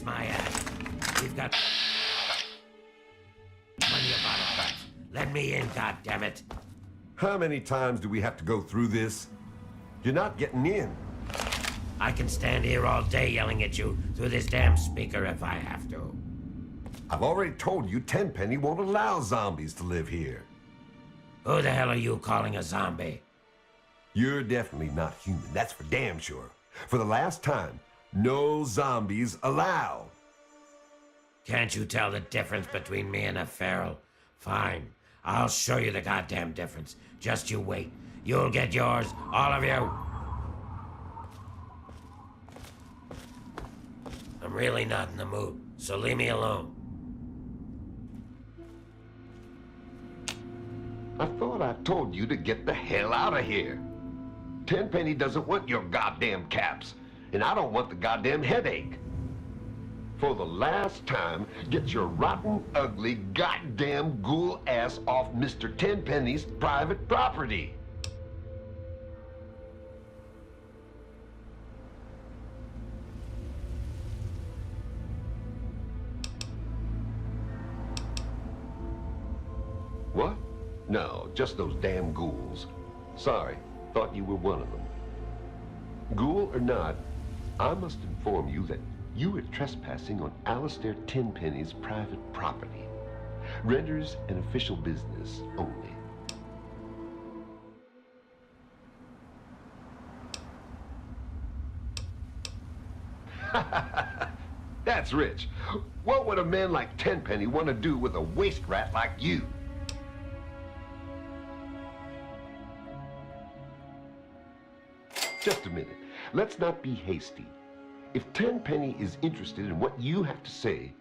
my ass. We've got money about it, but let me in, goddammit. How many times do we have to go through this? You're not getting in. I can stand here all day yelling at you through this damn speaker if I have to. I've already told you Tenpenny won't allow zombies to live here. Who the hell are you calling a zombie? You're definitely not human, that's for damn sure. For the last time, no zombies allowed. Can't you tell the difference between me and a feral? Fine, I'll show you the goddamn difference. Just you wait. You'll get yours, all of you. I'm really not in the mood, so leave me alone. I thought I told you to get the hell out of here. Tenpenny doesn't want your goddamn caps, and I don't want the goddamn headache. For the last time, get your rotten, ugly, goddamn ghoul ass off Mr. Tenpenny's private property. What? No, just those damn ghouls. Sorry, thought you were one of them. Ghoul or not, I must inform you that you are trespassing on Alistair Tenpenny's private property. Renders an official business only. That's rich. What would a man like Tenpenny want to do with a waste rat like you? Just a minute. Let's not be hasty. If Tenpenny is interested in what you have to say,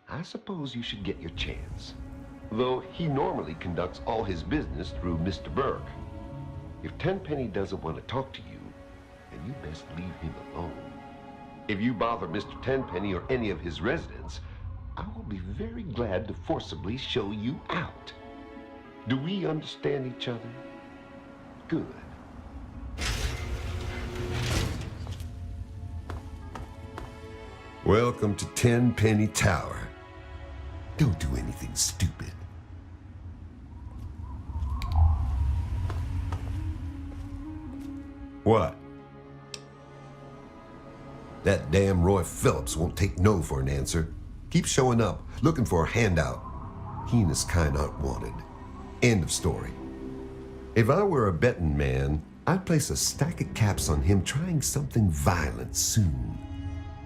I suppose you should get your chance. Though he normally conducts all his business through Mr. Burke. If Tenpenny doesn't want to talk to you, then you best leave him alone. If you bother Mr. Tenpenny or any of his residents, I will be very glad to forcibly show you out. Do we understand each other? Good. Welcome to Tenpenny Tower. Don't do anything stupid. What? That damn Roy Phillips won't take no for an answer. Keep showing up, looking for a handout. He and his kind aren't wanted. End of story. If I were a betting man, I'd place a stack of caps on him trying something violent soon.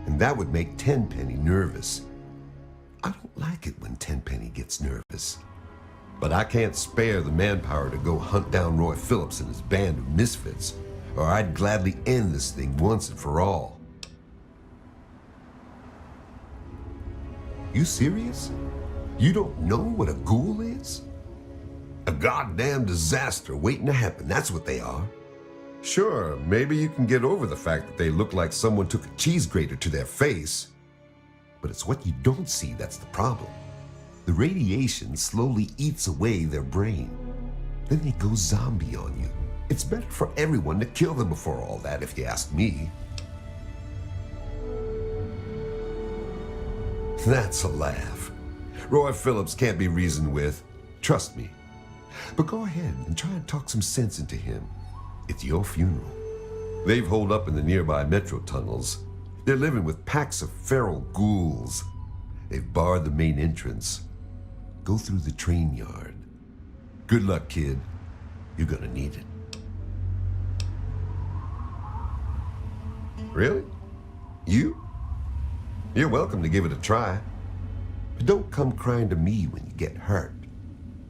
And that would make Tenpenny nervous. I don't like it when Tenpenny gets nervous. But I can't spare the manpower to go hunt down Roy Phillips and his band of misfits, or I'd gladly end this thing once and for all. You serious? You don't know what a ghoul is? A goddamn disaster waiting to happen, that's what they are. Sure, maybe you can get over the fact that they look like someone took a cheese grater to their face. But it's what you don't see that's the problem. The radiation slowly eats away their brain. Then they go zombie on you. It's better for everyone to kill them before all that, if you ask me. That's a laugh. Roy Phillips can't be reasoned with. Trust me. But go ahead and try and talk some sense into him. It's your funeral. They've holed up in the nearby metro tunnels. They're living with packs of feral ghouls. They've barred the main entrance. Go through the train yard. Good luck, kid. You're gonna need it. Really? You? You're welcome to give it a try. But don't come crying to me when you get hurt.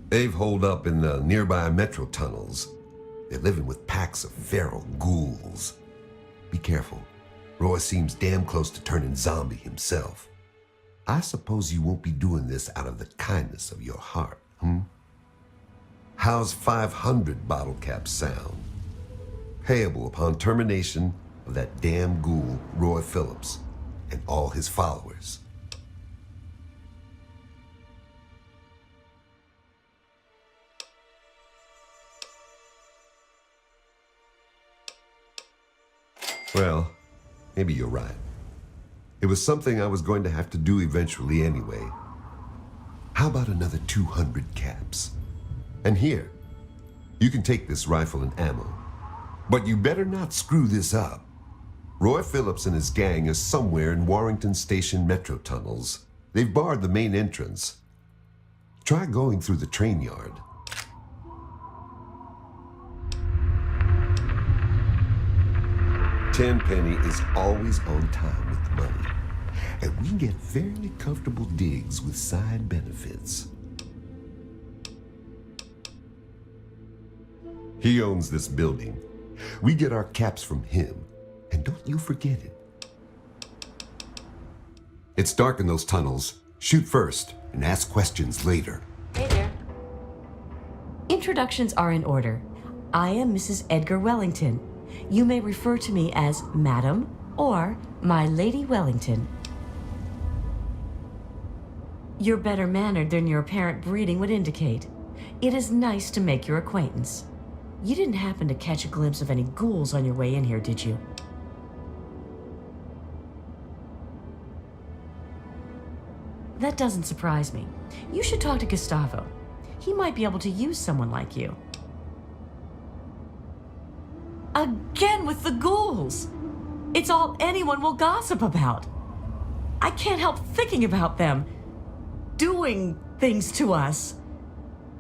They've holed up in the nearby metro tunnels. They're living with packs of feral ghouls. Be careful. Roy seems damn close to turning zombie himself. I suppose you won't be doing this out of the kindness of your heart, How's 500 bottle caps sound? Payable upon termination of that damn ghoul, Roy Phillips, and all his followers. Well, maybe you're right. It was something I was going to have to do eventually anyway. How about another 200 caps? And here, you can take this rifle and ammo. But you better not screw this up. Roy Phillips and his gang is somewhere in Warrington Station metro tunnels. They've barred the main entrance. Try going through the train yard. Tenpenny is always on time with the money, and we get fairly comfortable digs with side benefits. He owns this building. We get our caps from him, and don't you forget it. It's dark in those tunnels. Shoot first and ask questions later. Hey there. Introductions are in order. I am Mrs. Edgar Wellington. You may refer to me as Madam or My Lady Wellington. You're better mannered than your apparent breeding would indicate. It is nice to make your acquaintance. You didn't happen to catch a glimpse of any ghouls on your way in here, did you? That doesn't surprise me. You should talk to Gustavo. He might be able to use someone like you. Again with the ghouls! It's all anyone will gossip about. I can't help thinking about them doing things to us.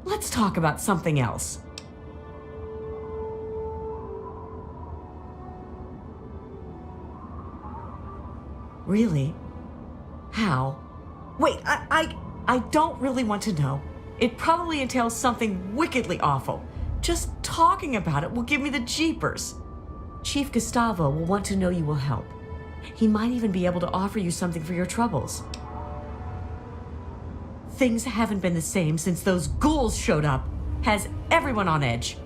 Let's talk about something else. Really? How? Wait, I don't really want to know. It probably entails something wickedly awful. Just talking about it will give me the jeepers. Chief Gustavo will want to know you will help. He might even be able to offer you something for your troubles. Things haven't been the same since those ghouls showed up. Has everyone on edge.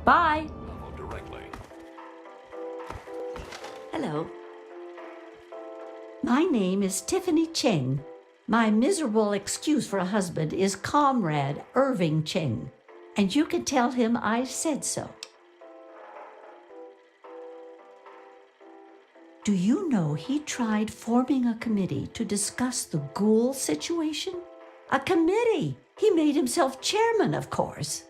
Bye. Hello. My name is Tiffany Cheng. My miserable excuse for a husband is Comrade Irving Cheng, and you can tell him I said so. Do you know he tried forming a committee to discuss the ghoul situation? A committee! He made himself chairman, of course.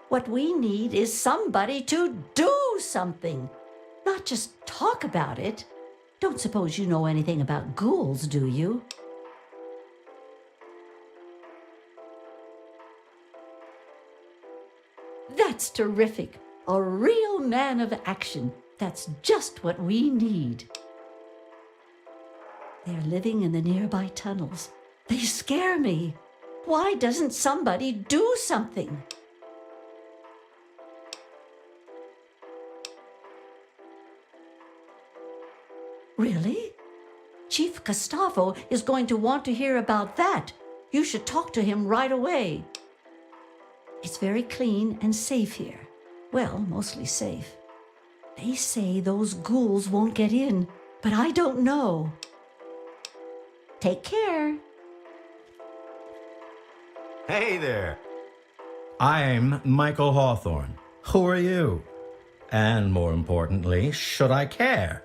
What we need is somebody to do something, not just talk about it. Don't suppose you know anything about ghouls, do you? That's terrific. A real man of action. That's just what we need. They're living in the nearby tunnels. They scare me. Why doesn't somebody do something? Really? Chief Gustavo is going to want to hear about that. You should talk to him right away. It's very clean and safe here. Well, mostly safe. They say those ghouls won't get in, but I don't know. Take care. Hey there. I'm Michael Hawthorne. Who are you? And more importantly, should I care?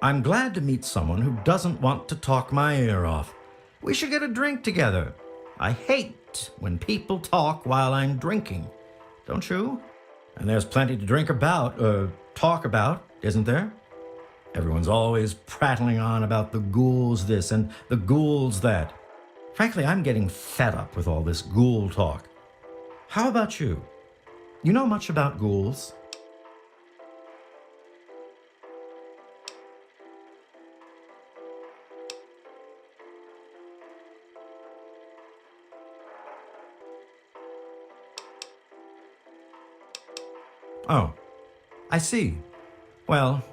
I'm glad to meet someone who doesn't want to talk my ear off. We should get a drink together. I hate when people talk while I'm drinking. Don't you? And there's plenty to talk about, isn't there? Everyone's always prattling on about the ghouls this and the ghouls that. Frankly, I'm getting fed up with all this ghoul talk. How about you? You know much about ghouls? Oh, I see. Well,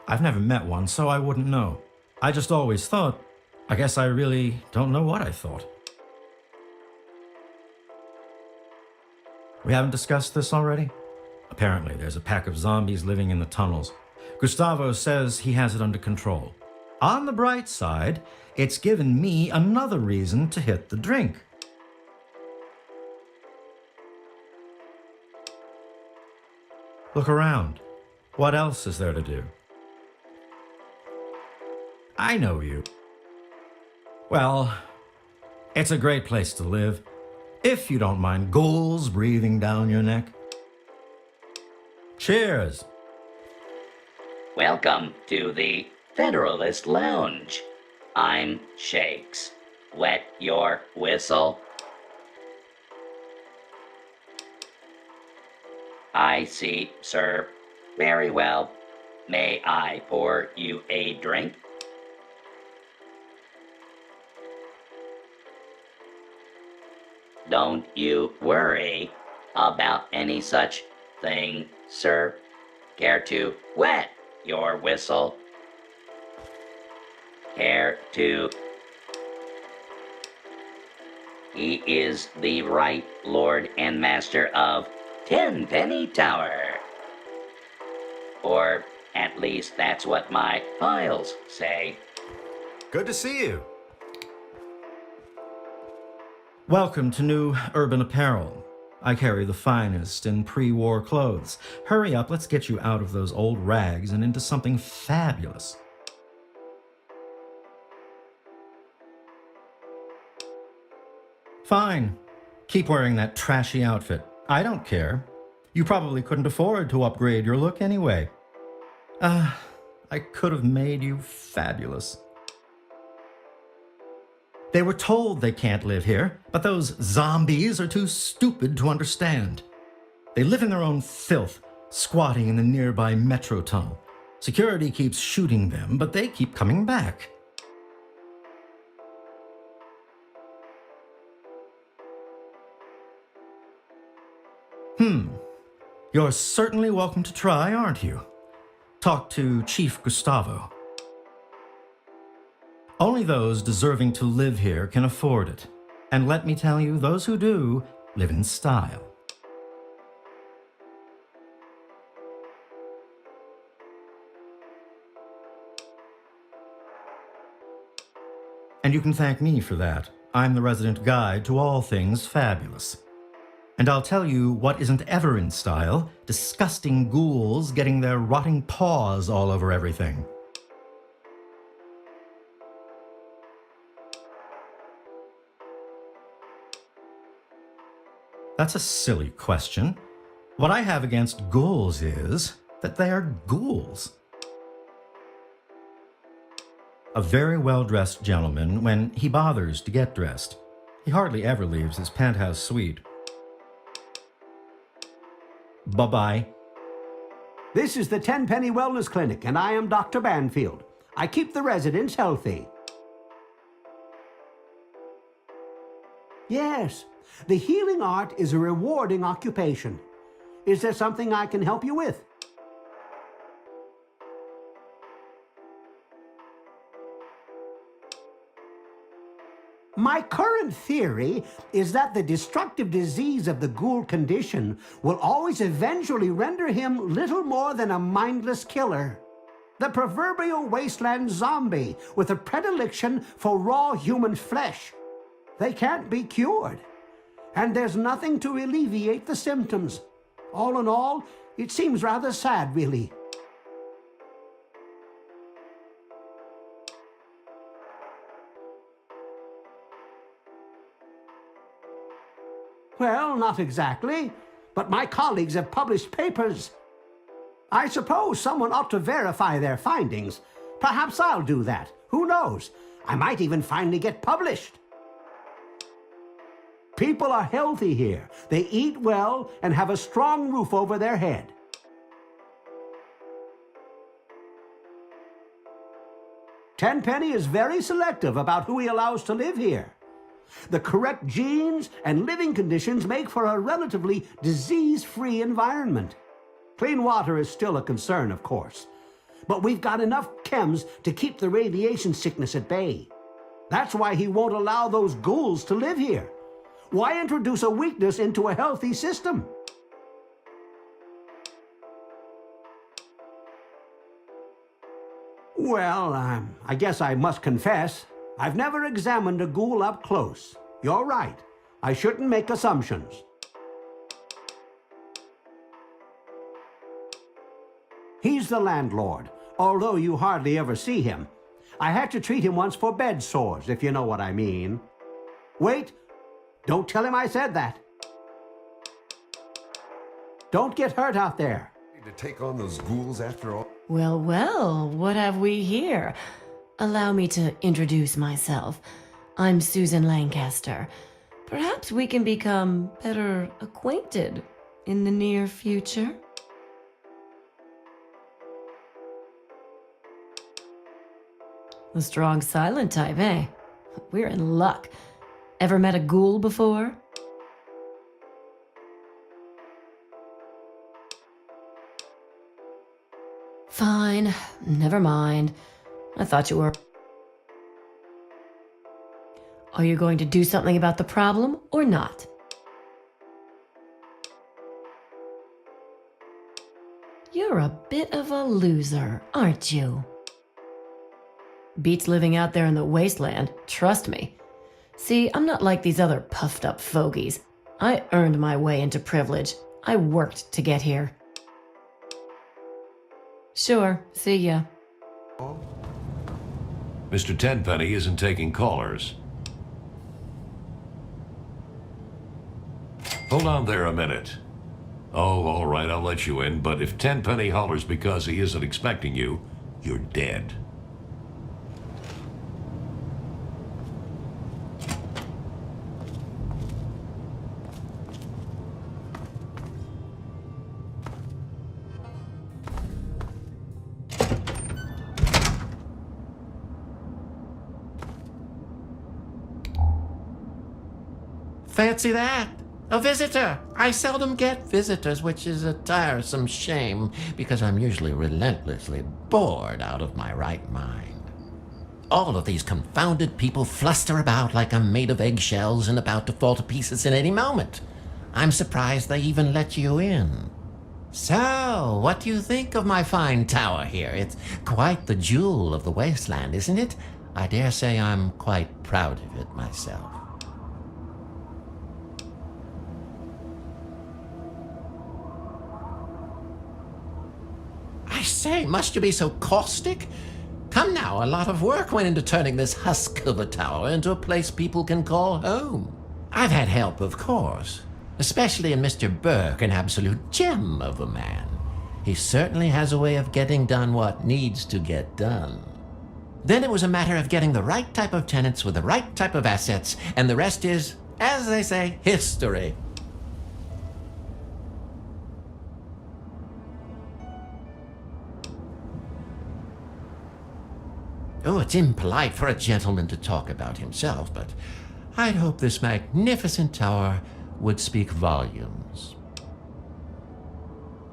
I've never met one, so I wouldn't know. I just always thought, I guess I really don't know what I thought. We haven't discussed this already? Apparently, there's a pack of zombies living in the tunnels. Gustavo says he has it under control. On the bright side, it's given me another reason to hit the drink. Look around. What else is there to do? I know you. Well, it's a great place to live, if you don't mind ghouls breathing down your neck. Cheers. Welcome to the Federalist Lounge. I'm Shakes. Wet your whistle. I see, sir. Very well. May I pour you a drink? Don't you worry about any such thing, sir. Care to wet your whistle? Care to... He is the right lord and master of Tenpenyta워. Or at least that's what my files say. Good to see you. Welcome to New Urban Apparel. I carry the finest in pre-war clothes. Hurry up, let's get you out of those old rags and into something fabulous. Fine. Keep wearing that trashy outfit. I don't care. You probably couldn't afford to upgrade your look anyway. I could have made you fabulous. They were told they can't live here, but those zombies are too stupid to understand. They live in their own filth, squatting in the nearby metro tunnel. Security keeps shooting them, but they keep coming back. You're certainly welcome to try, aren't you? Talk to Chief Gustavo. Only those deserving to live here can afford it. And let me tell you, those who do live in style. And you can thank me for that. I'm the resident guide to all things fabulous. And I'll tell you what isn't ever in style: disgusting ghouls getting their rotting paws all over everything. That's a silly question. What I have against ghouls is that they are ghouls. A very well-dressed gentleman, when he bothers to get dressed, he hardly ever leaves his penthouse suite. Bye-bye. This is the Tenpenny Wellness Clinic, and I am Dr. Banfield. I keep the residents healthy. Yes, the healing art is a rewarding occupation. Is there something I can help you with? My current theory is that the destructive disease of the ghoul condition will always eventually render him little more than a mindless killer. The proverbial wasteland zombie with a predilection for raw human flesh. They can't be cured, and there's nothing to alleviate the symptoms. All in all, it seems rather sad, really. Well, not exactly, but my colleagues have published papers. I suppose someone ought to verify their findings. Perhaps I'll do that. Who knows? I might even finally get published. People are healthy here. They eat well and have a strong roof over their head. Tenpenny is very selective about who he allows to live here. The correct genes and living conditions make for a relatively disease-free environment. Clean water is still a concern, of course, but we've got enough chems to keep the radiation sickness at bay. That's why he won't allow those ghouls to live here. Why introduce a weakness into a healthy system? Well, I guess I must confess, I've never examined a ghoul up close. You're right. I shouldn't make assumptions. He's the landlord, although you hardly ever see him. I had to treat him once for bed sores, if you know what I mean. Wait, don't tell him I said that. Don't get hurt out there. To take on those ghouls after all? Well, well, what have we here? Allow me to introduce myself. I'm Susan Lancaster. Perhaps we can become better acquainted in the near future. The strong silent type, eh? We're in luck. Ever met a ghoul before? Fine, never mind. I thought you were. Are you going to do something about the problem or not? You're a bit of a loser, aren't you? Beats living out there in the wasteland, trust me. See, I'm not like these other puffed up fogies. I earned my way into privilege. I worked to get here. Sure, see ya. Mr. Tenpenny isn't taking callers. Hold on there a minute. Oh, all right, I'll let you in, but if Tenpenny hollers because he isn't expecting you, you're dead. Fancy that! A visitor! I seldom get visitors, which is a tiresome shame, because I'm usually relentlessly bored out of my right mind. All of these confounded people fluster about like I'm made of eggshells and about to fall to pieces at any moment. I'm surprised they even let you in. So, what do you think of my fine tower here? It's quite the jewel of the wasteland, isn't it? I dare say I'm quite proud of it myself. I say, must you be so caustic? Come now, a lot of work went into turning this husk of a tower into a place people can call home. I've had help, of course, especially in Mr. Burke, an absolute gem of a man. He certainly has a way of getting done what needs to get done. Then it was a matter of getting the right type of tenants with the right type of assets, and the rest is, as they say, history. Oh, it's impolite for a gentleman to talk about himself, but I'd hope this magnificent tower would speak volumes.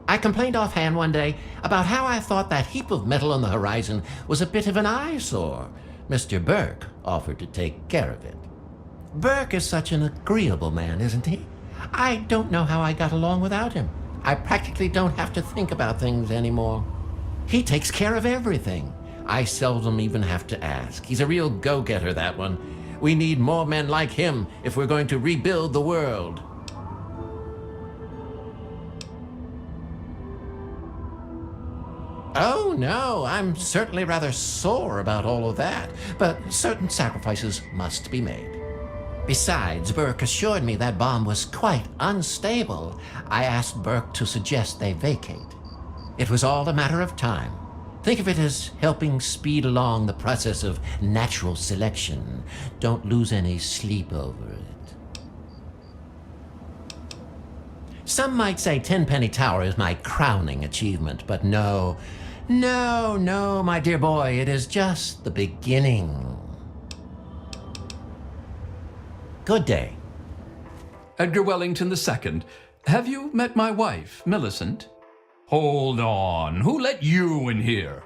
I complained offhand one day about how I thought that heap of metal on the horizon was a bit of an eyesore. Mr. Burke offered to take care of it. Burke is such an agreeable man, isn't he? I don't know how I got along without him. I practically don't have to think about things anymore. He takes care of everything. I seldom even have to ask. He's a real go-getter, that one. We need more men like him if we're going to rebuild the world. Oh, no, I'm certainly rather sore about all of that, but certain sacrifices must be made. Besides, Burke assured me that bomb was quite unstable. I asked Burke to suggest they vacate. It was all a matter of time. Think of it as helping speed along the process of natural selection. Don't lose any sleep over it. Some might say Tenpennytower is my crowning achievement, but no, my dear boy, it is just the beginning. Good day. Edgar Wellington II. Have you met my wife, Millicent? Hold on. Who let you in here?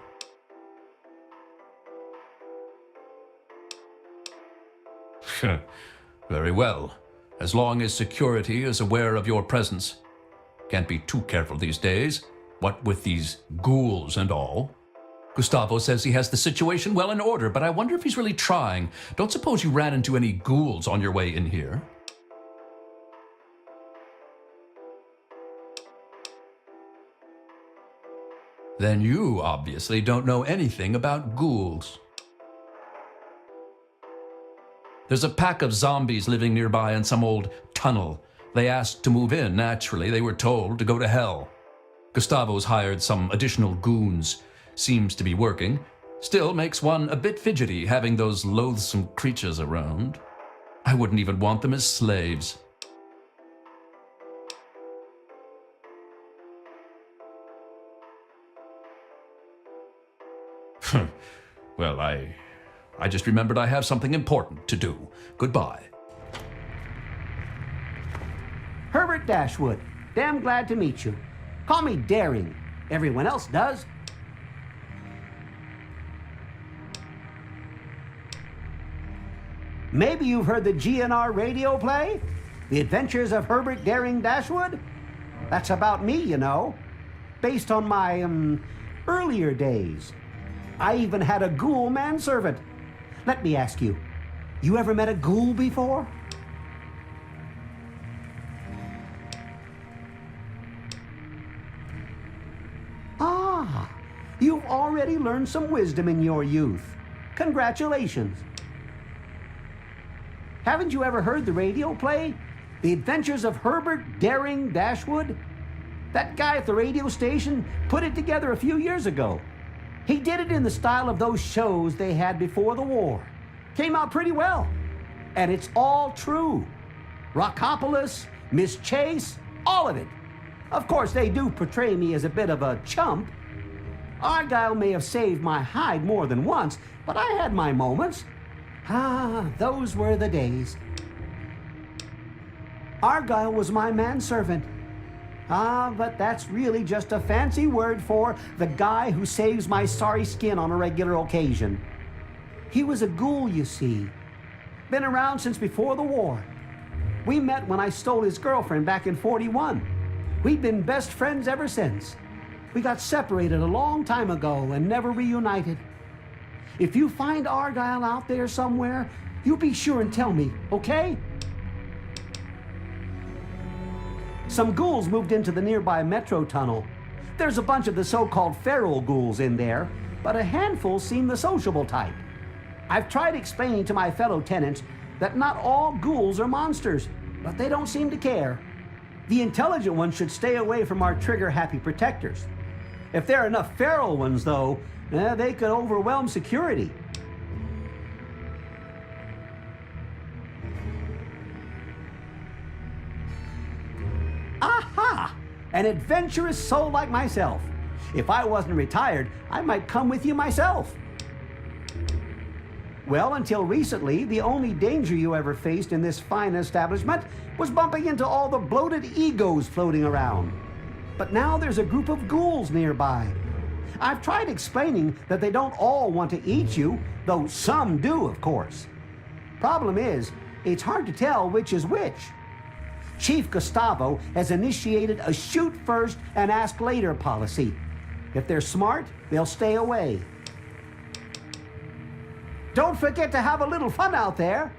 Very well. As long as security is aware of your presence. Can't be too careful these days. What with these ghouls and all. Gustavo says he has the situation well in order, but I wonder if he's really trying. Don't suppose you ran into any ghouls on your way in here? Then you obviously don't know anything about ghouls. There's a pack of zombies living nearby in some old tunnel. They asked to move in. Naturally, they were told to go to hell. Gustavo's hired some additional goons. Seems to be working. Still makes one a bit fidgety having those loathsome creatures around. I wouldn't even want them as slaves. Well, I just remembered I have something important to do. Goodbye. Herbert Dashwood. Damn glad to meet you. Call me Daring. Everyone else does. Maybe you've heard the GNR radio play? The Adventures of Herbert Daring Dashwood? That's about me, you know. Based on my, earlier days. I even had a ghoul manservant. Let me ask you, you ever met a ghoul before? Ah, you've already learned some wisdom in your youth. Congratulations. Haven't you ever heard the radio play? The Adventures of Herbert Daring Dashwood? That guy at the radio station put it together a few years ago. He did it in the style of those shows they had before the war. Came out pretty well. And it's all true. Rockopolis, Miss Chase, all of it. Of course, they do portray me as a bit of a chump. Argyle may have saved my hide more than once, but I had my moments. Ah, those were the days. Argyle was my manservant. Ah, but that's really just a fancy word for the guy who saves my sorry skin on a regular occasion. He was a ghoul, you see. Been around since before the war. We met when I stole his girlfriend back in '41. We've been best friends ever since. We got separated a long time ago and never reunited. If you find Argyle out there somewhere, you be sure and tell me, okay? Some ghouls moved into the nearby metro tunnel. There's a bunch of the so-called feral ghouls in there, but a handful seem the sociable type. I've tried explaining to my fellow tenants that not all ghouls are monsters, but they don't seem to care. The intelligent ones should stay away from our trigger-happy protectors. If there are enough feral ones, though, they could overwhelm security. Aha! An adventurous soul like myself. If I wasn't retired, I might come with you myself. Well, until recently, the only danger you ever faced in this fine establishment was bumping into all the bloated egos floating around. But now there's a group of ghouls nearby. I've tried explaining that they don't all want to eat you, though some do, of course. Problem is, it's hard to tell which is which. Chief Gustavo has initiated a shoot first and ask later policy. If they're smart, they'll stay away. Don't forget to have a little fun out there.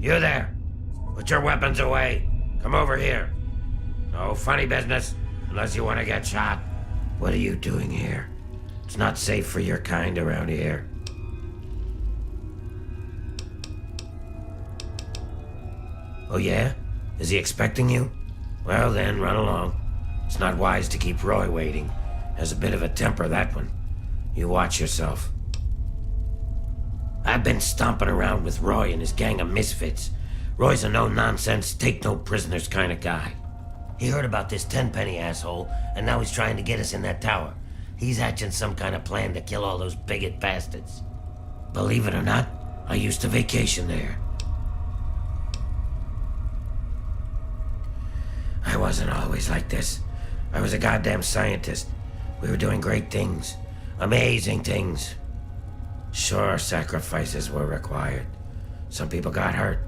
You there! Put your weapons away. Come over here. No funny business, unless you want to get shot. What are you doing here? It's not safe for your kind around here. Oh yeah? Is he expecting you? Well then, run along. It's not wise to keep Roy waiting. Has a bit of a temper, that one. You watch yourself. I've been stomping around with Roy and his gang of misfits. Roy's a no-nonsense, take-no-prisoners kind of guy. He heard about this Tenpenny asshole, and now he's trying to get us in that tower. He's hatching some kind of plan to kill all those bigot bastards. Believe it or not, I used to vacation there. I wasn't always like this. I was a goddamn scientist. We were doing great things. Amazing things. Sure, sacrifices were required. Some people got hurt,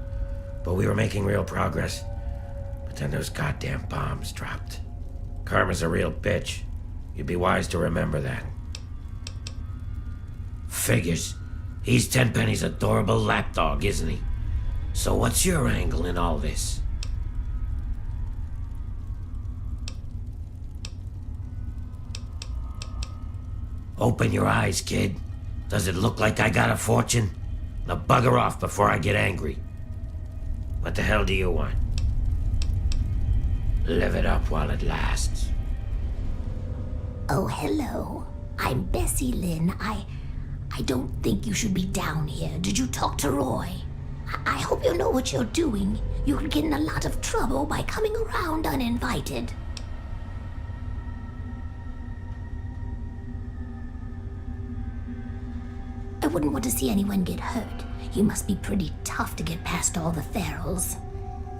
but we were making real progress. But then those goddamn bombs dropped. Karma's a real bitch. You'd be wise to remember that. Figures. He's Tenpenny's adorable lapdog, isn't he? So what's your angle in all this? Open your eyes, kid. Does it look like I got a fortune? Now bugger off before I get angry. What the hell do you want? Live it up while it lasts. Oh, hello. I'm Bessie Lynn. I don't think you should be down here. Did you talk to Roy? I hope you know what you're doing. You could get in a lot of trouble by coming around uninvited. I wouldn't want to see anyone get hurt. You must be pretty tough to get past all the ferals.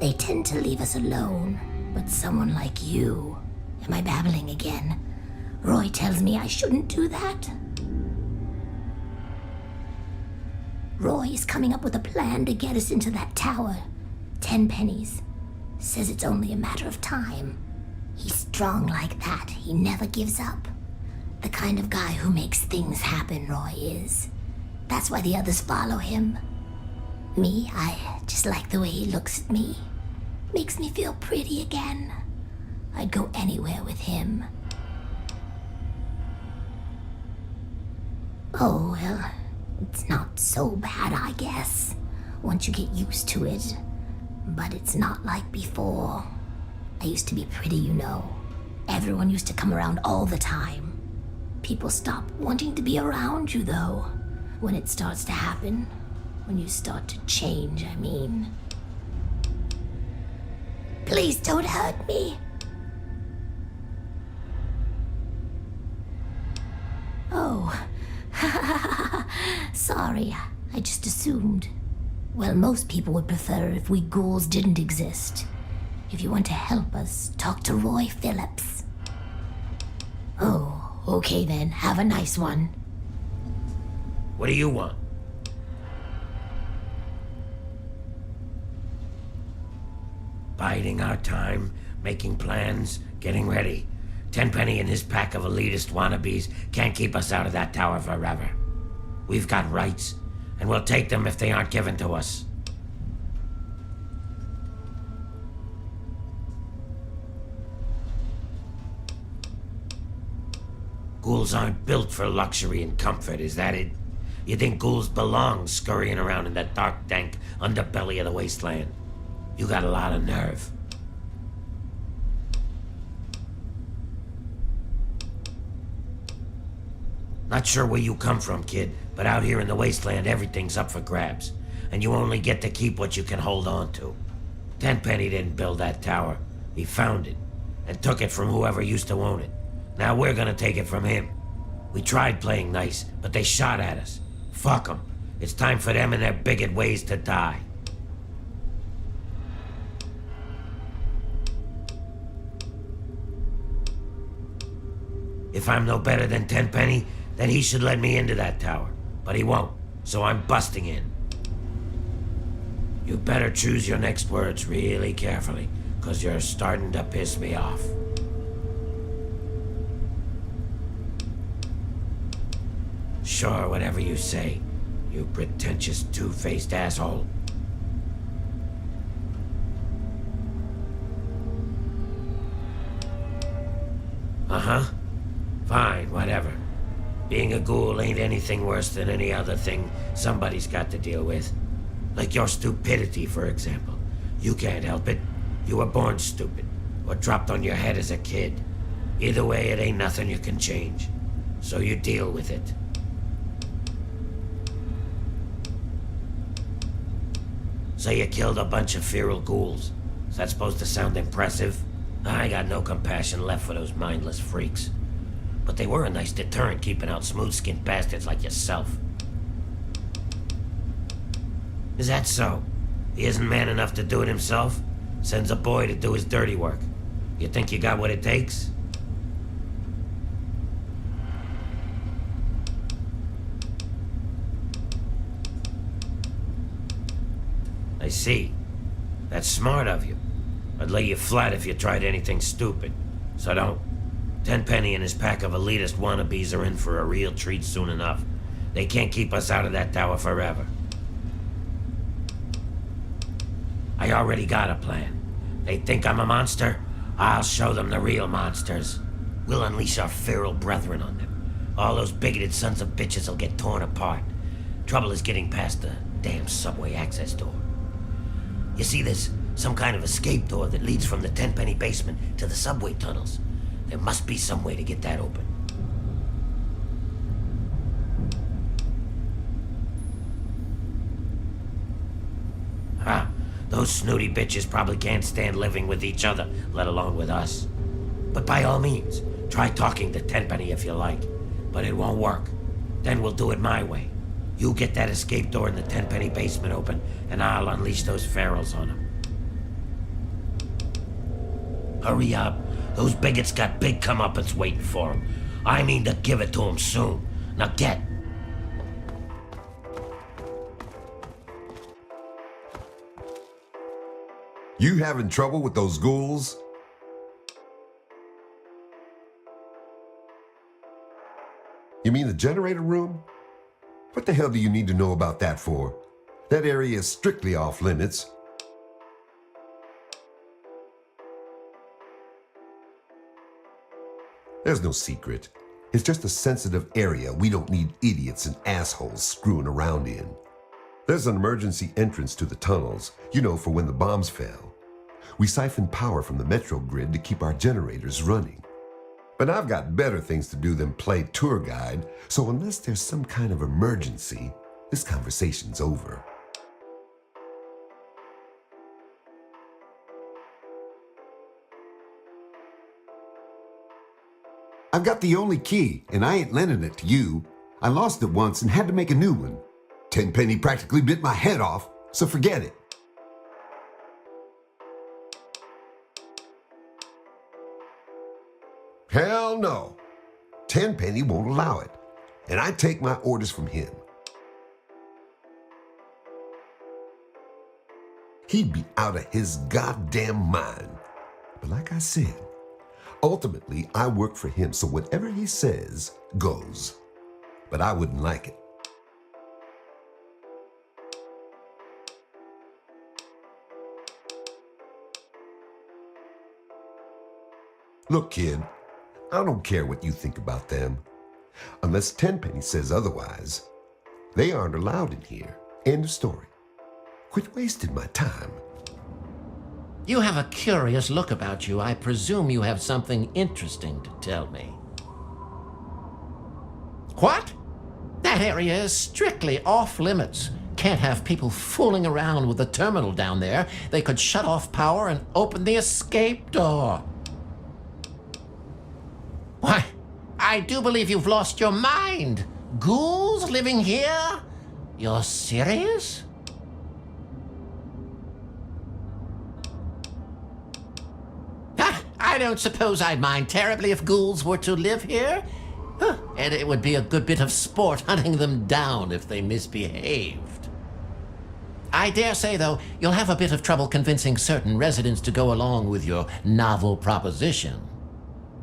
They tend to leave us alone, but someone like you... Am I babbling again? Roy tells me I shouldn't do that. Roy is coming up with a plan to get us into that tower. 10 pennies. Says it's only a matter of time. He's strong like that. He never gives up. The kind of guy who makes things happen, Roy is. That's why the others follow him. Me, I just like the way he looks at me. Makes me feel pretty again. I'd go anywhere with him. Oh, well, it's not so bad, I guess, once you get used to it. But it's not like before. I used to be pretty, you know. Everyone used to come around all the time. People stop wanting to be around you, though. When it starts to happen. When you start to change, I mean. Please don't hurt me. Oh. Sorry, I just assumed. Well, most people would prefer if we ghouls didn't exist. If you want to help us, talk to Roy Phillips. Oh, okay then. Have a nice one. What do you want? Biding our time, making plans, getting ready. Tenpenny and his pack of elitist wannabes can't keep us out of that tower forever. We've got rights, and we'll take them if they aren't given to us. Ghouls aren't built for luxury and comfort, is that it? You think ghouls belong scurrying around in that dark, dank underbelly of the wasteland? You got a lot of nerve. Not sure where you come from, kid, but out here in the wasteland, everything's up for grabs. And you only get to keep what you can hold on to. Tenpenny didn't build that tower. He found it, and took it from whoever used to own it. Now we're gonna take it from him. We tried playing nice, but they shot at us. Fuck them. It's time for them and their bigot ways to die. If I'm no better than Tenpenny, then he should let me into that tower. But he won't, so I'm busting in. You better choose your next words really carefully, 'cause you're starting to piss me off. Sure, whatever you say, you pretentious two-faced asshole. Uh-huh. Fine, whatever. Being a ghoul ain't anything worse than any other thing somebody's got to deal with. Like your stupidity, for example. You can't help it. You were born stupid, or dropped on your head as a kid. Either way, it ain't nothing you can change. So you deal with it. So you killed a bunch of feral ghouls. Is that supposed to sound impressive? I got no compassion left for those mindless freaks. But they were a nice deterrent keeping out smooth-skinned bastards like yourself. Is that so? He isn't man enough to do it himself? Sends a boy to do his dirty work. You think you got what it takes? I see. That's smart of you. I'd lay you flat if you tried anything stupid. So don't. Tenpenny and his pack of elitist wannabes are in for a real treat soon enough. They can't keep us out of that tower forever. I already got a plan. They think I'm a monster? I'll show them the real monsters. We'll unleash our feral brethren on them. All those bigoted sons of bitches will get torn apart. Trouble is getting past the damn subway access door. You see, there's some kind of escape door that leads from the Tenpenny basement to the subway tunnels. There must be some way to get that open. Those snooty bitches probably can't stand living with each other, let alone with us. But by all means, try talking to Tenpenny if you like. But it won't work. Then we'll do it my way. You get that escape door in the Tenpenny basement open, and I'll unleash those ferals on them. Hurry up. Those bigots got big comeuppance waiting for them. I mean to give it to them soon. Now get. You having trouble with those ghouls? You mean the generator room? What the hell do you need to know about that for? That area is strictly off limits. There's no secret. It's just a sensitive area we don't need idiots and assholes screwing around in. There's an emergency entrance to the tunnels, you know, for when the bombs fell. We siphon power from the metro grid to keep our generators running. But I've got better things to do than play tour guide, so unless there's some kind of emergency, this conversation's over. I've got the only key, and I ain't lending it to you. I lost it once and had to make a new one. Tenpenny practically bit my head off, so forget it. Hell no. Tenpenny won't allow it, and I take my orders from him. He'd be out of his goddamn mind. But like I said, ultimately I work for him, so whatever he says goes. But I wouldn't like it. Look, kid, I don't care what you think about them. Unless Tenpenny says otherwise, they aren't allowed in here. End of story. Quit wasting my time. You have a curious look about you. I presume you have something interesting to tell me. What? That area is strictly off limits. Can't have people fooling around with the terminal down there. They could shut off power and open the escape door. Why, I do believe you've lost your mind. Ghouls living here? You're serious? I don't suppose I'd mind terribly if ghouls were to live here. And it would be a good bit of sport hunting them down if they misbehaved. I dare say, though, you'll have a bit of trouble convincing certain residents to go along with your novel proposition.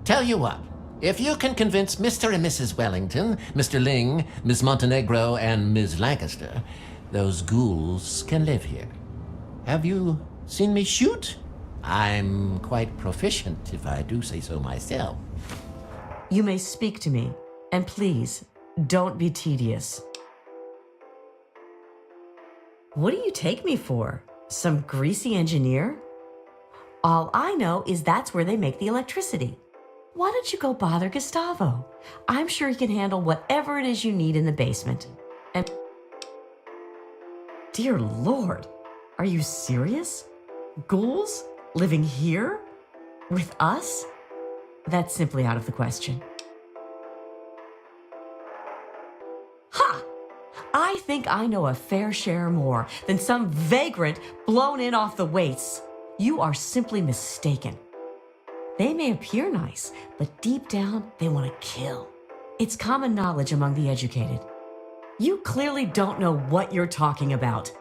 Tell you what, if you can convince Mr. and Mrs. Wellington, Mr. Ling, Miss Montenegro, and Ms. Lancaster, those ghouls can live here. Have you seen me shoot? I'm quite proficient, if I do say so myself. You may speak to me, and please, don't be tedious. What do you take me for? Some greasy engineer? All I know is that's where they make the electricity. Why don't you go bother Gustavo? I'm sure he can handle whatever it is you need in the basement. And dear Lord, are you serious? Ghouls living here? With us? That's simply out of the question. Ha! I think I know a fair share more than some vagrant blown in off the wastes. You are simply mistaken. They may appear nice, but deep down, they want to kill. It's common knowledge among the educated. You clearly don't know what you're talking about.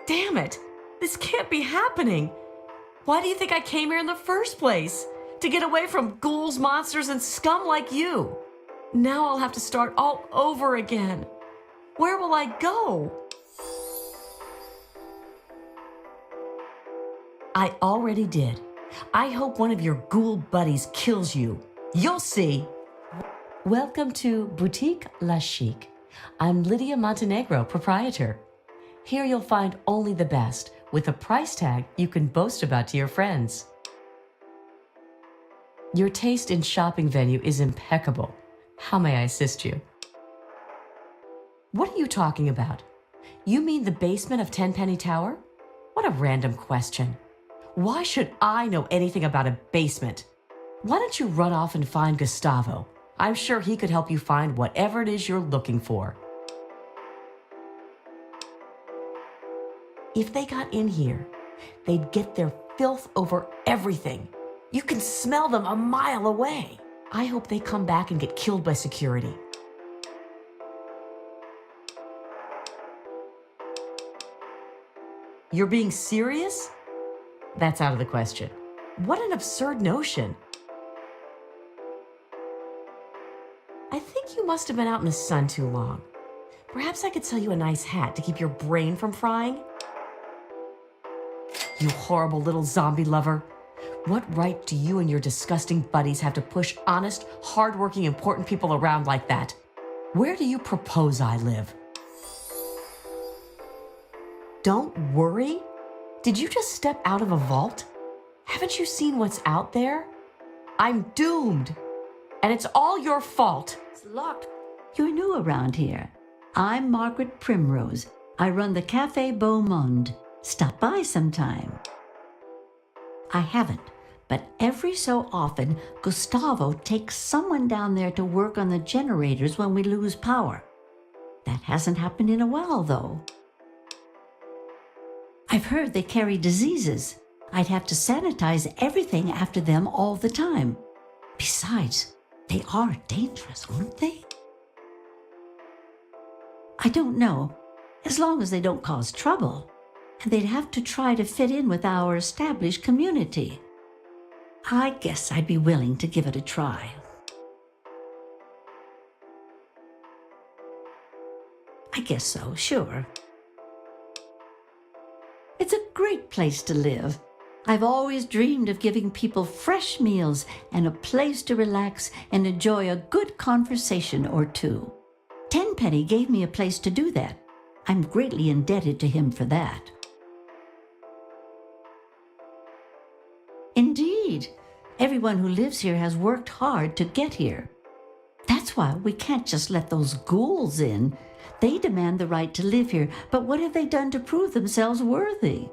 Damn it! This can't be happening! Why do you think I came here in the first place? To get away from ghouls, monsters, and scum like you. Now I'll have to start all over again. Where will I go? I already did. I hope one of your ghoul buddies kills you. You'll see. Welcome to Boutique La Chic. I'm Lydia Montenegro, proprietor. Here you'll find only the best, with a price tag you can boast about to your friends. Your taste in shopping venue is impeccable. How may I assist you? What are you talking about? You mean the basement of Tenpenny Tower? What a random question. Why should I know anything about a basement? Why don't you run off and find Gustavo? I'm sure he could help you find whatever it is you're looking for. If they got in here, they'd get their filth over everything. You can smell them a mile away. I hope they come back and get killed by security. You're being serious? That's out of the question. What an absurd notion. I think you must have been out in the sun too long. Perhaps I could sell you a nice hat to keep your brain from frying? You horrible little zombie lover. What right do you and your disgusting buddies have to push honest, hardworking, important people around like that? Where do you propose I live? Don't worry. Did you just step out of a vault? Haven't you seen what's out there? I'm doomed. And it's all your fault. It's locked. You're new around here. I'm Margaret Primrose. I run the Café Beau Monde. Stop by sometime. I haven't, but every so often, Gustavo takes someone down there to work on the generators when we lose power. That hasn't happened in a while, though. I've heard they carry diseases. I'd have to sanitize everything after them all the time. Besides, they are dangerous, aren't they? I don't know, as long as they don't cause trouble. And they'd have to try to fit in with our established community. I guess I'd be willing to give it a try. I guess so, sure. It's a great place to live. I've always dreamed of giving people fresh meals and a place to relax and enjoy a good conversation or two. Tenpenny gave me a place to do that. I'm greatly indebted to him for that. Indeed, everyone who lives here has worked hard to get here. That's why we can't just let those ghouls in. They demand the right to live here, but what have they done to prove themselves worthy?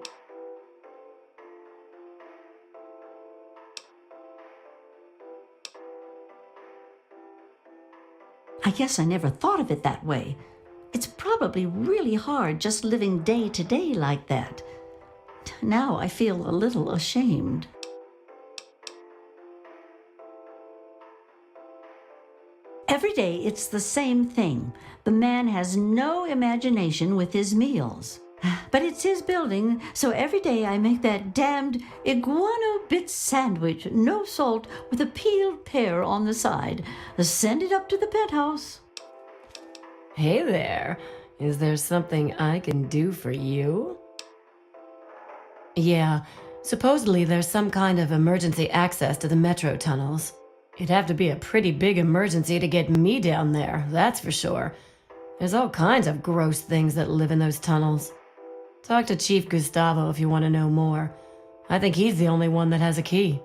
I guess I never thought of it that way. It's probably really hard just living day to day like that. Now I feel a little ashamed. Every day it's the same thing. The man has no imagination with his meals. But it's his building, so every day I make that damned iguana bit sandwich, no salt, with a peeled pear on the side. Send it up to the penthouse. Hey there. Is there something I can do for you? Yeah, Supposedly, there's some kind of emergency access to the metro tunnels. It'd have to be a pretty big emergency to get me down there, that's for sure. There's all kinds of gross things that live in those tunnels. Talk to Chief Gustavo if you want to know more. I think he's the only one that has a key.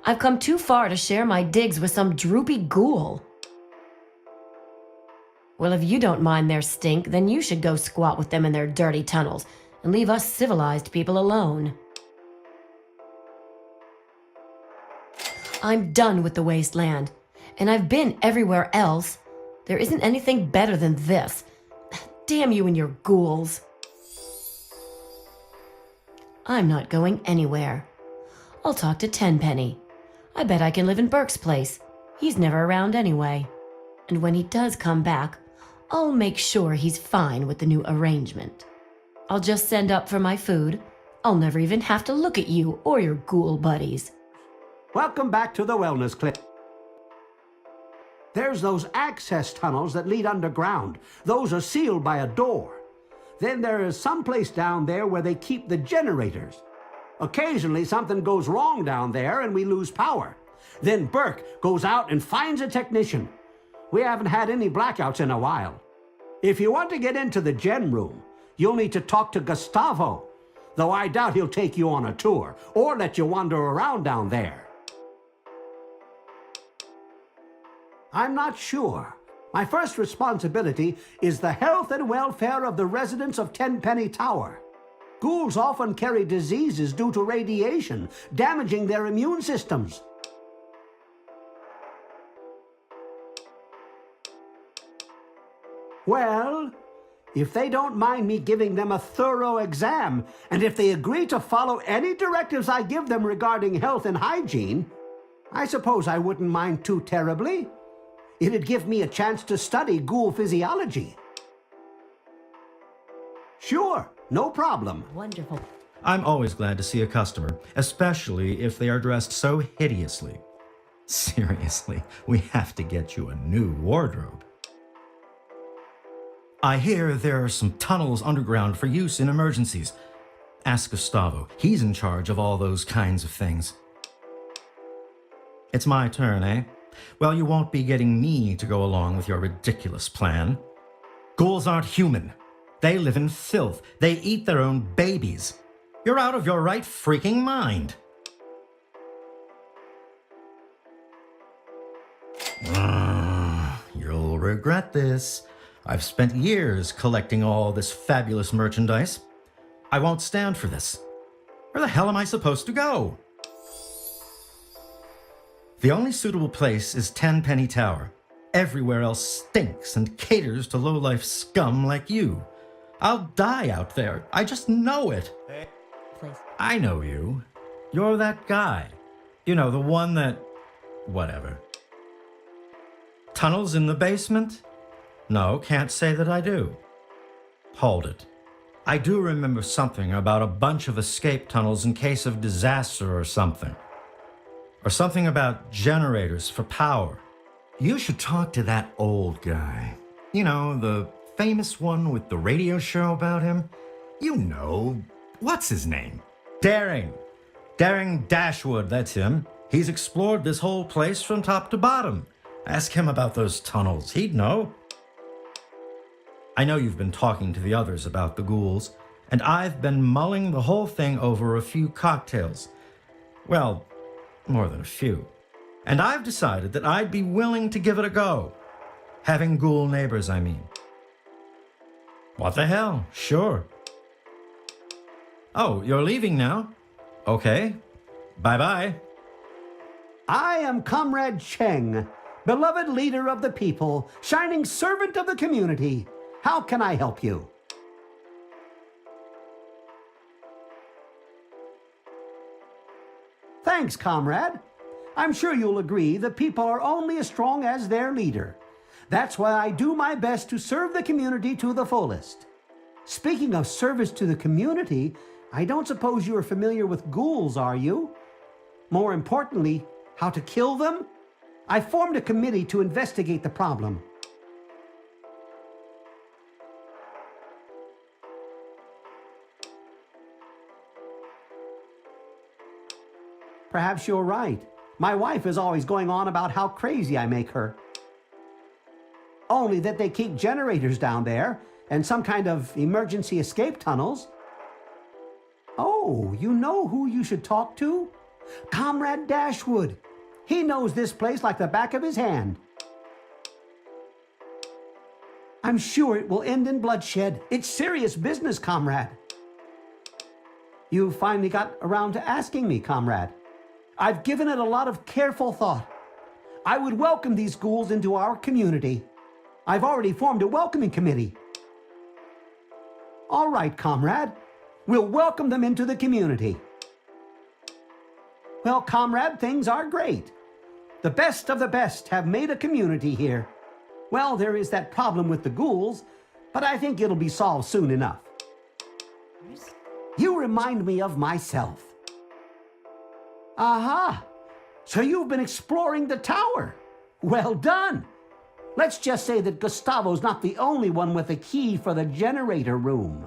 I've come too far to share my digs with some droopy ghoul. Well, if you don't mind their stink, then you should go squat with them in their dirty tunnels and leave us civilized people alone. I'm done with the wasteland, and I've been everywhere else. There isn't anything better than this. Damn you and your ghouls. I'm not going anywhere. I'll talk to Tenpenny. I bet I can live in Burke's place. He's never around anyway. And when he does come back, I'll make sure he's fine with the new arrangement. I'll just send up for my food. I'll never even have to look at you or your ghoul buddies. Welcome back to the Wellness Clinic. There's those access tunnels that lead underground. Those are sealed by a door. Then there is some place down there where they keep the generators. Occasionally something goes wrong down there and we lose power. Then Burke goes out and finds a technician. We haven't had any blackouts in a while. If you want to get into the gen room, you'll need to talk to Gustavo, though I doubt he'll take you on a tour or let you wander around down there. I'm not sure. My first responsibility is the health and welfare of the residents of Tenpenny Tower. Ghouls often carry diseases due to radiation, damaging their immune systems. Well, if they don't mind me giving them a thorough exam, and if they agree to follow any directives I give them regarding health and hygiene, I suppose I wouldn't mind too terribly. It'd give me a chance to study ghoul physiology. Sure, no problem. Wonderful. I'm always glad to see a customer, especially if they are dressed so hideously. Seriously, we have to get you a new wardrobe. I hear there are some tunnels underground for use in emergencies. Ask Gustavo. He's in charge of all those kinds of things. It's my turn, eh? Well, you won't be getting me to go along with your ridiculous plan. Ghouls aren't human. They live in filth. They eat their own babies. You're out of your right freaking mind. You'll regret this. I've spent years collecting all this fabulous merchandise. I won't stand for this. Where the hell am I supposed to go? The only suitable place is Tenpenny Tower. Everywhere else stinks and caters to low-life scum like you. I'll die out there. I just know it. Please. I know you. You're that guy. You know, the one that... whatever. Tunnels in the basement? No, can't say that I do. Hold it. I do remember something about a bunch of escape tunnels in case of disaster or something. Or something about generators for power. You should talk to that old guy. You know, the famous one with the radio show about him. You know, what's his name? Daring. Daring Dashwood, that's him. He's explored this whole place from top to bottom. Ask him about those tunnels. He'd know. I know you've been talking to the others about the ghouls, and I've been mulling the whole thing over a few cocktails. Well, more than a few. And I've decided that I'd be willing to give it a go. Having ghoul neighbors, I mean. What the hell? Sure. Oh, you're leaving now? Okay. Bye-bye. I am Comrade Cheng, beloved leader of the people, shining servant of the community. How can I help you? Thanks, comrade. I'm sure you'll agree the people are only as strong as their leader. That's why I do my best to serve the community to the fullest. Speaking of service to the community, I don't suppose you are familiar with ghouls, are you? More importantly, how to kill them? I formed a committee to investigate the problem. Perhaps you're right. My wife is always going on about how crazy I make her. Only that they keep generators down there and some kind of emergency escape tunnels. Oh, you know who you should talk to? Comrade Dashwood. He knows this place like the back of his hand. I'm sure it will end in bloodshed. It's serious business, comrade. You finally got around to asking me, comrade. I've given it a lot of careful thought. I would welcome these ghouls into our community. I've already formed a welcoming committee. All right, comrade. We'll welcome them into the community. Well, comrade, things are great. The best of the best have made a community here. Well, there is that problem with the ghouls, but I think it'll be solved soon enough. You remind me of myself. Aha! So you've been exploring the tower. Well done. Let's just say that Gustavo's not the only one with a key for the generator room.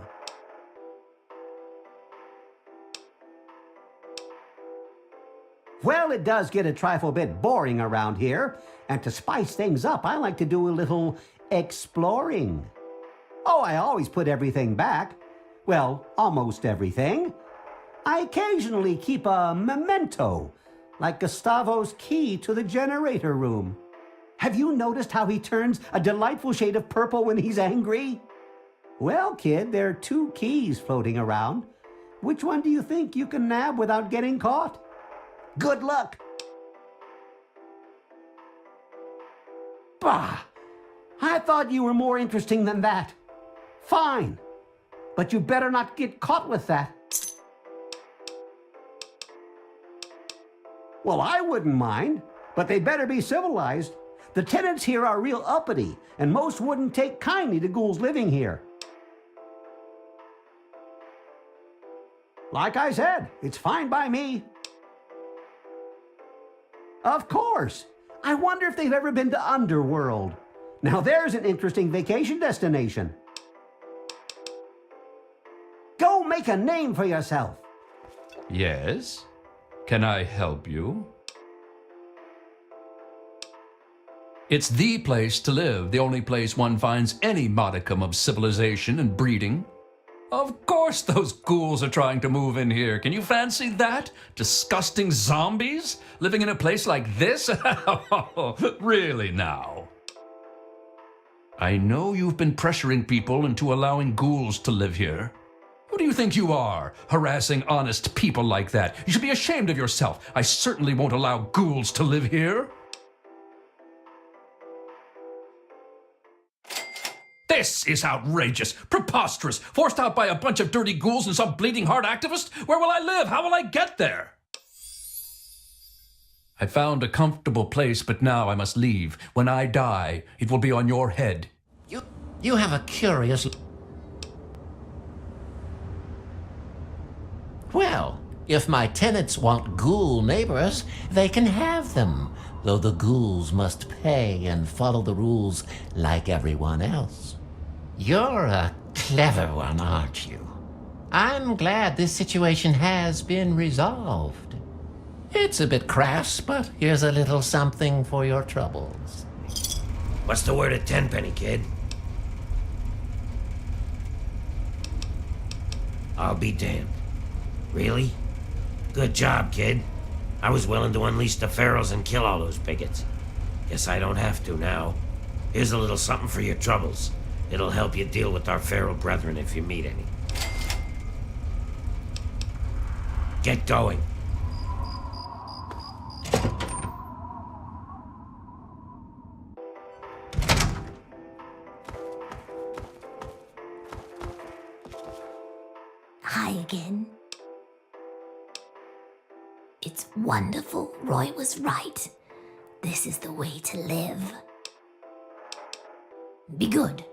Well, it does get a trifle bit boring around here, and to spice things up, I like to do a little exploring. Oh, I always put everything back. Well, almost everything. I occasionally keep a memento, like Gustavo's key to the generator room. Have you noticed how he turns a delightful shade of purple when he's angry? Well, kid, there are 2 keys floating around. Which one do you think you can nab without getting caught? Good luck. Bah! I thought you were more interesting than that. Fine. But you better not get caught with that. Well, I wouldn't mind, but they better be civilized. The tenants here are real uppity, and most wouldn't take kindly to ghouls living here. Like I said, it's fine by me. Of course. I wonder if they've ever been to Underworld. Now there's an interesting vacation destination. Go make a name for yourself. Yes? Can I help you? It's the place to live, the only place one finds any modicum of civilization and breeding. Of course those ghouls are trying to move in here. Can you fancy that? Disgusting zombies living in a place like this? Really now? I know you've been pressuring people into allowing ghouls to live here. Who do you think you are, harassing honest people like that? You should be ashamed of yourself. I certainly won't allow ghouls to live here. This is outrageous, preposterous, forced out by a bunch of dirty ghouls and some bleeding heart activist? Where will I live? How will I get there? I found a comfortable place, but now I must leave. When I die, it will be on your head. You have a curious... Well, if my tenants want ghoul neighbors, they can have them, though the ghouls must pay and follow the rules like everyone else. You're a clever one, aren't you? I'm glad this situation has been resolved. It's a bit crass, but here's a little something for your troubles. What's the word at Tenpenny, kid? I'll be damned. Really? Good job, kid. I was willing to unleash the ferals and kill all those bigots. Guess I don't have to now. Here's a little something for your troubles. It'll help you deal with our feral brethren if you meet any. Get going. Hi again. It's wonderful. Roy was right. This is the way to live. Be good.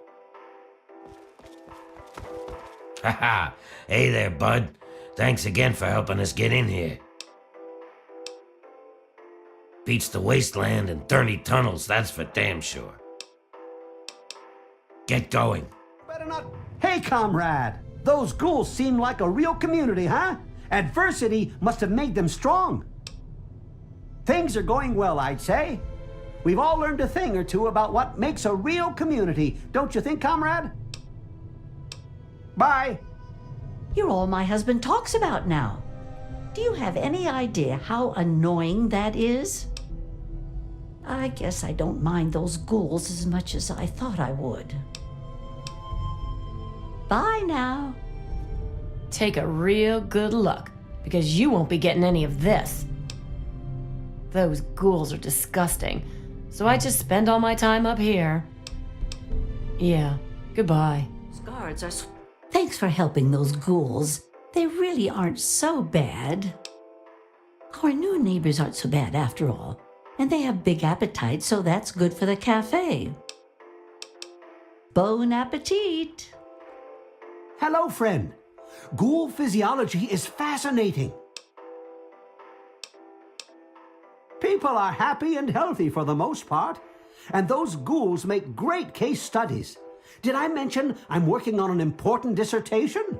Haha. Hey there, bud. Thanks again for helping us get in here. Beats the wasteland and 30 tunnels, that's for damn sure. Get going. Better not. Hey, comrade. Those ghouls seem like a real community, huh? Adversity must have made them strong. Things are going well, I'd say. We've all learned a thing or two about what makes a real community, don't you think, comrade? Bye. You're all my husband talks about now. Do you have any idea how annoying that is? I guess I don't mind those ghouls as much as I thought I would. Bye now. Take a real good look, because you won't be getting any of this. Those ghouls are disgusting, so I just spend all my time up here. Yeah, goodbye. Guards are... Thanks for helping those ghouls. They really aren't so bad. Our new neighbors aren't so bad after all. And they have big appetites, so that's good for the cafe. Bon appetit! Hello, friend. Ghoul physiology is fascinating. People are happy and healthy for the most part, and those ghouls make great case studies. Did I mention I'm working on an important dissertation?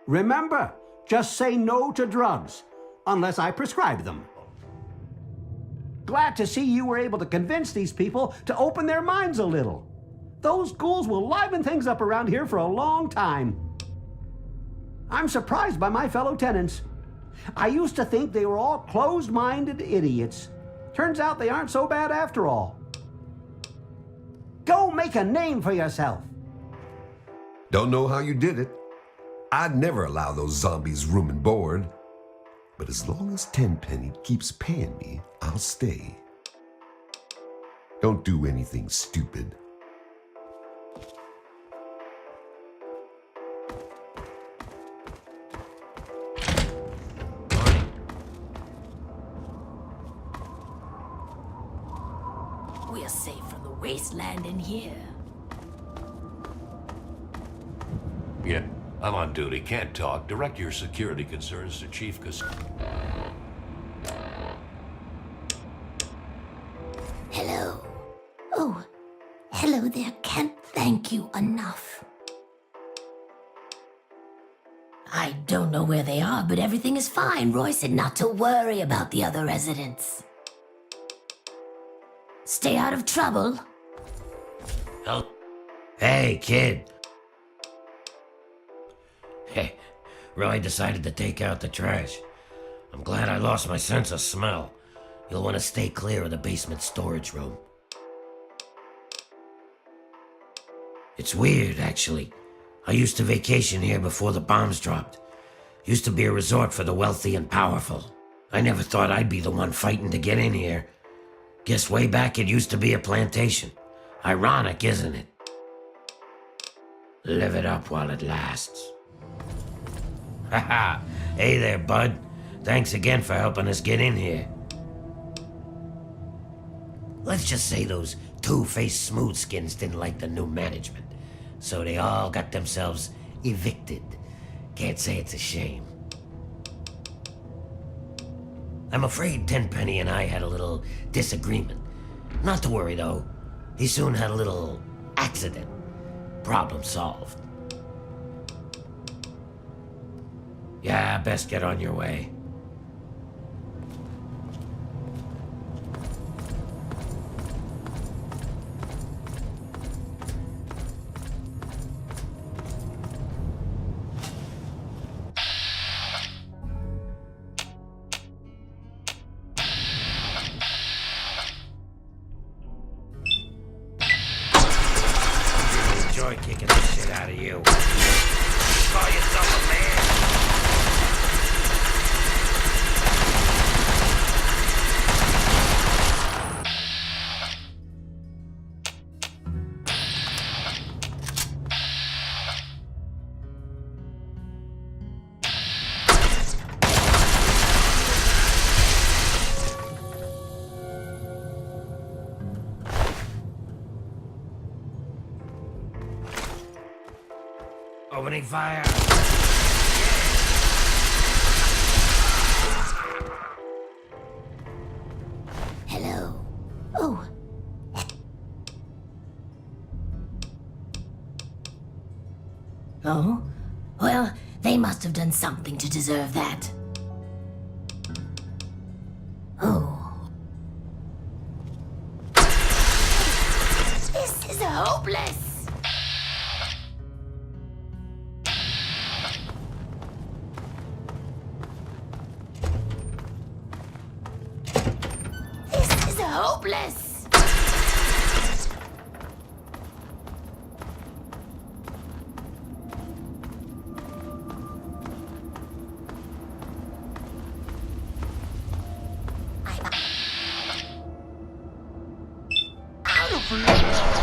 Remember, just say no to drugs, unless I prescribe them. Glad to see you were able to convince these people to open their minds a little. Those ghouls will liven things up around here for a long time. I'm surprised by my fellow tenants. I used to think they were all closed-minded idiots. Turns out they aren't so bad after all. Go make a name for yourself. Don't know how you did it. I'd never allow those zombies room and board. But as long as Tenpenny keeps paying me, I'll stay. Don't do anything stupid. We're safe from the wasteland in here. Yeah, I'm on duty. Can't talk. Direct your security concerns to Chief Hello. Oh, hello there. Can't thank you enough. I don't know where they are, but everything is fine. Roy said not to worry about the other residents. Stay out of trouble. Oh. Hey, kid. Hey, Roy decided to take out the trash. I'm glad I lost my sense of smell. You'll want to stay clear of the basement storage room. It's weird, actually. I used to vacation here before the bombs dropped. Used to be a resort for the wealthy and powerful. I never thought I'd be the one fighting to get in here. Guess way back it used to be a plantation. Ironic, isn't it? Live it up while it lasts. Haha. Hey there, bud. Thanks again for helping us get in here. Let's just say those two-faced smoothskins didn't like the new management, so they all got themselves evicted. Can't say it's a shame. I'm afraid Tenpenny and I had a little disagreement. Not to worry, though. He soon had a little accident. Problem solved. Yeah, best get on your way. Enjoy kicking the shit out of you. Call yourself a man. Opening fire. Hello. Oh. Oh? Well, they must have done something to deserve that. is hopeless! This is hopeless! I'm out of reach.